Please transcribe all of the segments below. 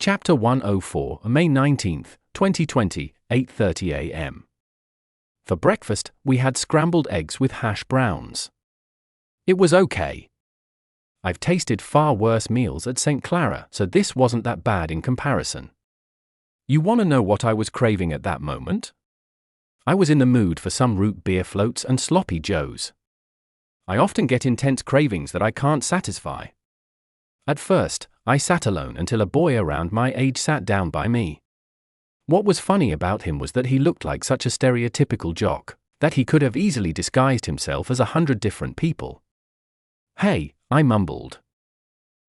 Chapter 104, May 19th, 2020, 8:30 a.m. For breakfast, we had scrambled eggs with hash browns. It was okay. I've tasted far worse meals at St. Clara, so this wasn't that bad in comparison. You want to know what I was craving at that moment? I was in the mood for some root beer floats and sloppy joes. I often get intense cravings that I can't satisfy. At first, I sat alone until a boy around my age sat down by me. What was funny about him was that he looked like such a stereotypical jock, that he could have easily disguised himself as 100 different people. "Hey," I mumbled.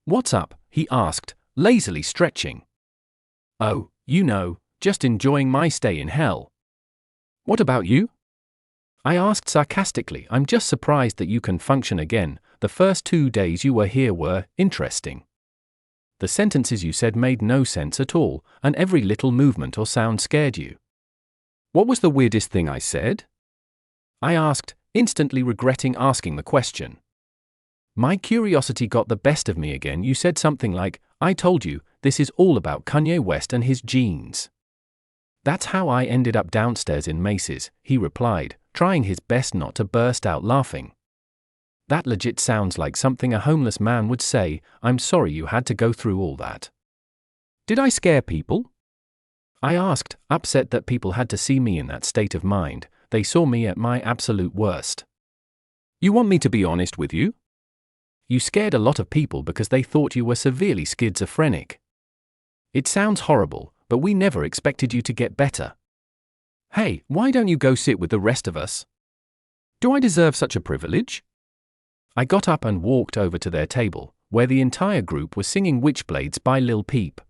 "What's up?" he asked, lazily stretching. "Oh, just enjoying my stay in hell." "What about you?" I asked sarcastically. "I'm just surprised that you can function again. The first 2 days you were here were interesting. The sentences you said made no sense at all, and every little movement or sound scared you." "What was the weirdest thing I said?" I asked, instantly regretting asking the question. My curiosity got the best of me again. "You said something like, 'I told you, this is all about Kanye West and his jeans.'" "That's how I ended up downstairs in Macy's," he replied, trying his best not to burst out laughing. "That legit sounds like something a homeless man would say. I'm sorry you had to go through all that." "Did I scare people?" I asked, upset that people had to see me in that state of mind. They saw me at my absolute worst. "You want me to be honest with you?" "You scared a lot of people because they thought you were severely schizophrenic. It sounds horrible, but we never expected you to get better. Hey, why don't you go sit with the rest of us?" "Do I deserve such a privilege?" I got up and walked over to their table, where the entire group was singing Witchblades by Lil Peep.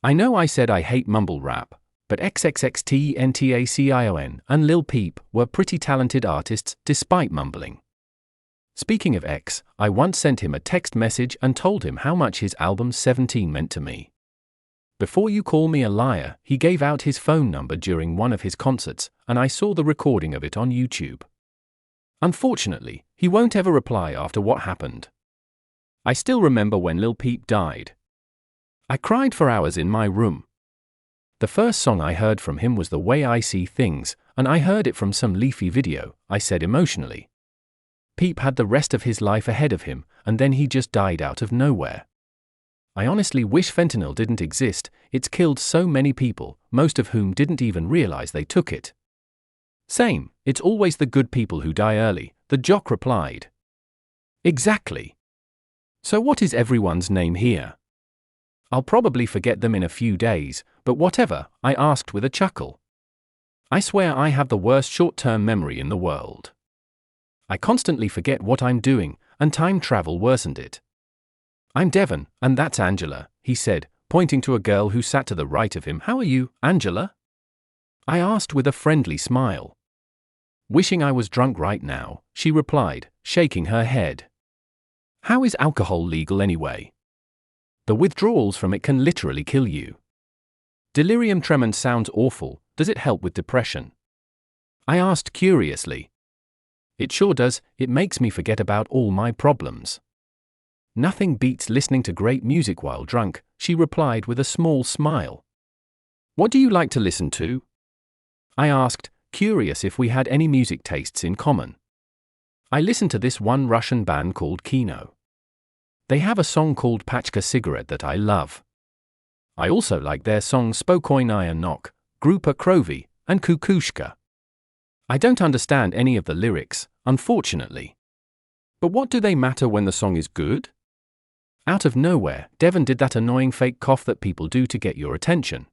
I know I said I hate mumble rap, but XXXTentacion and Lil Peep were pretty talented artists despite mumbling. Speaking of X, I once sent him a text message and told him how much his album 17 meant to me. Before you call me a liar, he gave out his phone number during one of his concerts, and I saw the recording of it on YouTube. Unfortunately, he won't ever reply after what happened. I still remember when Lil Peep died. I cried for hours in my room. The first song I heard from him was The Way I See Things, and I heard it from some leafy video, I said emotionally. Peep had the rest of his life ahead of him, and then he just died out of nowhere. I honestly wish fentanyl didn't exist. It's killed so many people, most of whom didn't even realize they took it. "Same, it's always the good people who die early," the jock replied. "Exactly. So what is everyone's name here?" "I'll probably forget them in a few days, but whatever," I asked with a chuckle. I swear I have the worst short-term memory in the world. I constantly forget what I'm doing, and time travel worsened it. "I'm Devon, and that's Angela," he said, pointing to a girl who sat to the right of him. "How are you, Angela?" I asked with a friendly smile. "Wishing I was drunk right now," she replied, shaking her head. "How is alcohol legal anyway? The withdrawals from it can literally kill you." "Delirium tremens sounds awful. Does it help with depression?" I asked curiously. "It sure does. It makes me forget about all my problems." "Nothing beats listening to great music while drunk," she replied with a small smile. "What do you like to listen to?" I asked, curious if we had any music tastes in common. "I listen to this one Russian band called Kino. They have a song called Pachka Cigarette that I love. I also like their songs Spokojnaya Nok, Grupa Krovi, and Kukushka. I don't understand any of the lyrics, unfortunately. But what do they matter when the song is good?" Out of nowhere, Devon did that annoying fake cough that people do to get your attention.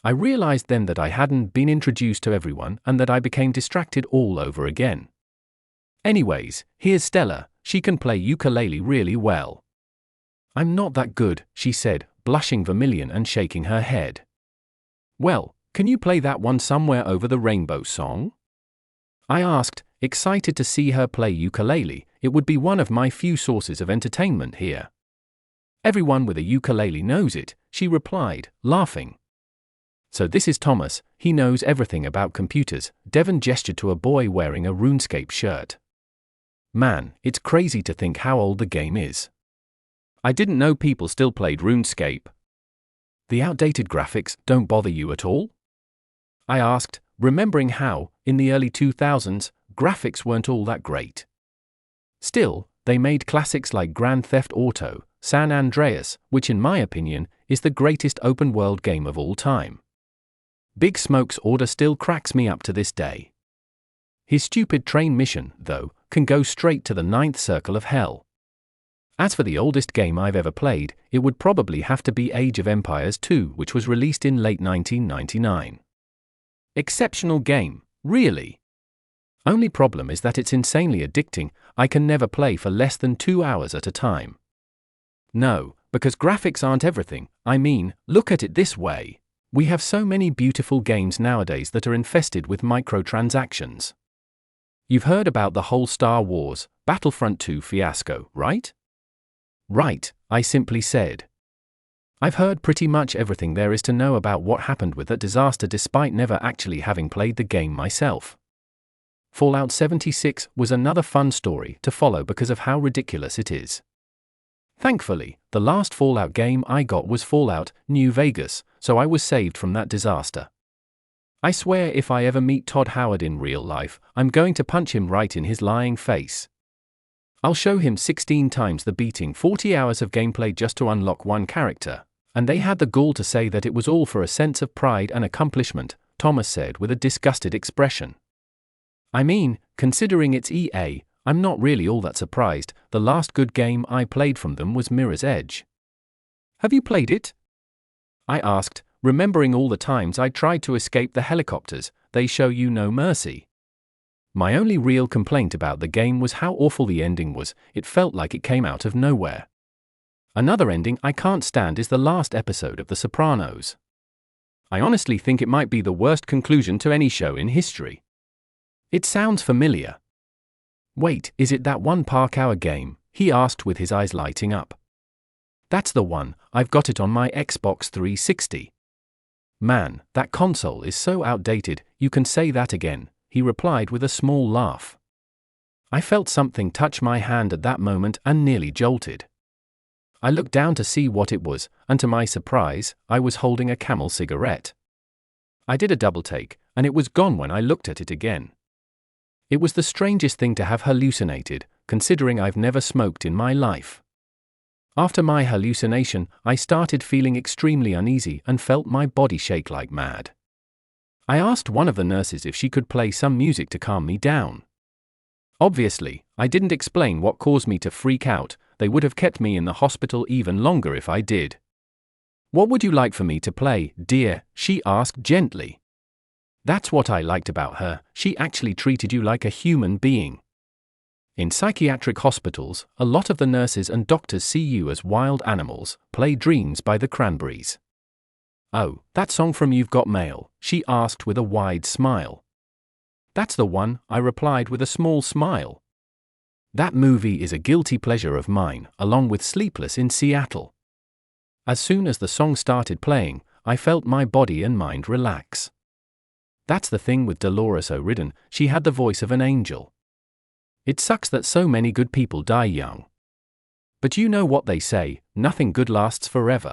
I realized then that I hadn't been introduced to everyone and that I became distracted all over again. "Anyways, here's Stella. She can play ukulele really well." "I'm not that good," she said, blushing vermilion and shaking her head. "Well, can you play that one Somewhere Over the Rainbow song?" I asked, excited to see her play ukulele. It would be one of my few sources of entertainment here. "Everyone with a ukulele knows it," she replied, laughing. "So this is Thomas. He knows everything about computers." Devon gestured to a boy wearing a RuneScape shirt. Man, it's crazy to think how old the game is. I didn't know people still played RuneScape. The outdated graphics don't bother you at all? I asked, remembering how, in the early 2000s, graphics weren't all that great. Still, they made classics like Grand Theft Auto, San Andreas, which in my opinion, is the greatest open-world game of all time. Big Smoke's order still cracks me up to this day. His stupid train mission, though, can go straight to the 9th circle of hell. As for the oldest game I've ever played, it would probably have to be Age of Empires 2, which was released in late 1999. Exceptional game, really. Only problem is that it's insanely addicting. I can never play for less than 2 hours at a time. No, because graphics aren't everything. I mean, look at it this way. We have so many beautiful games nowadays that are infested with microtransactions. You've heard about the whole Star Wars, Battlefront 2 fiasco, right? Right, I simply said. I've heard pretty much everything there is to know about what happened with that disaster despite never actually having played the game myself. Fallout 76 was another fun story to follow because of how ridiculous it is. Thankfully, the last Fallout game I got was Fallout New Vegas, so I was saved from that disaster. I swear if I ever meet Todd Howard in real life, I'm going to punch him right in his lying face. I'll show him 16 times the beating 40 hours of gameplay just to unlock one character. And they had the gall to say that it was all for a sense of pride and accomplishment, Thomas said with a disgusted expression. I mean, considering it's EA, I'm not really all that surprised. The last good game I played from them was Mirror's Edge. Have you played it? I asked, remembering all the times I tried to escape the helicopters. They show you no mercy. My only real complaint about the game was how awful the ending was. It felt like it came out of nowhere. Another ending I can't stand is the last episode of The Sopranos. I honestly think it might be the worst conclusion to any show in history. It sounds familiar. Wait, is it that one Park Hour game? He asked with his eyes lighting up. That's the one, I've got it on my Xbox 360. Man, that console is so outdated, you can say that again, he replied with a small laugh. I felt something touch my hand at that moment and nearly jolted. I looked down to see what it was, and to my surprise, I was holding a Camel cigarette. I did a double take, and it was gone when I looked at it again. It was the strangest thing to have hallucinated, considering I've never smoked in my life. After my hallucination, I started feeling extremely uneasy and felt my body shake like mad. I asked one of the nurses if she could play some music to calm me down. Obviously, I didn't explain what caused me to freak out. They would have kept me in the hospital even longer if I did. What would you like for me to play, dear? She asked gently. That's what I liked about her, she actually treated you like a human being. In psychiatric hospitals, a lot of the nurses and doctors see you as wild animals. Play Dreams by the Cranberries. Oh, that song from You've Got Mail, she asked with a wide smile. That's the one, I replied with a small smile. That movie is a guilty pleasure of mine, along with Sleepless in Seattle. As soon as the song started playing, I felt my body and mind relax. That's the thing with Dolores O'Riordan, she had the voice of an angel. It sucks that so many good people die young. But you know what they say, nothing good lasts forever.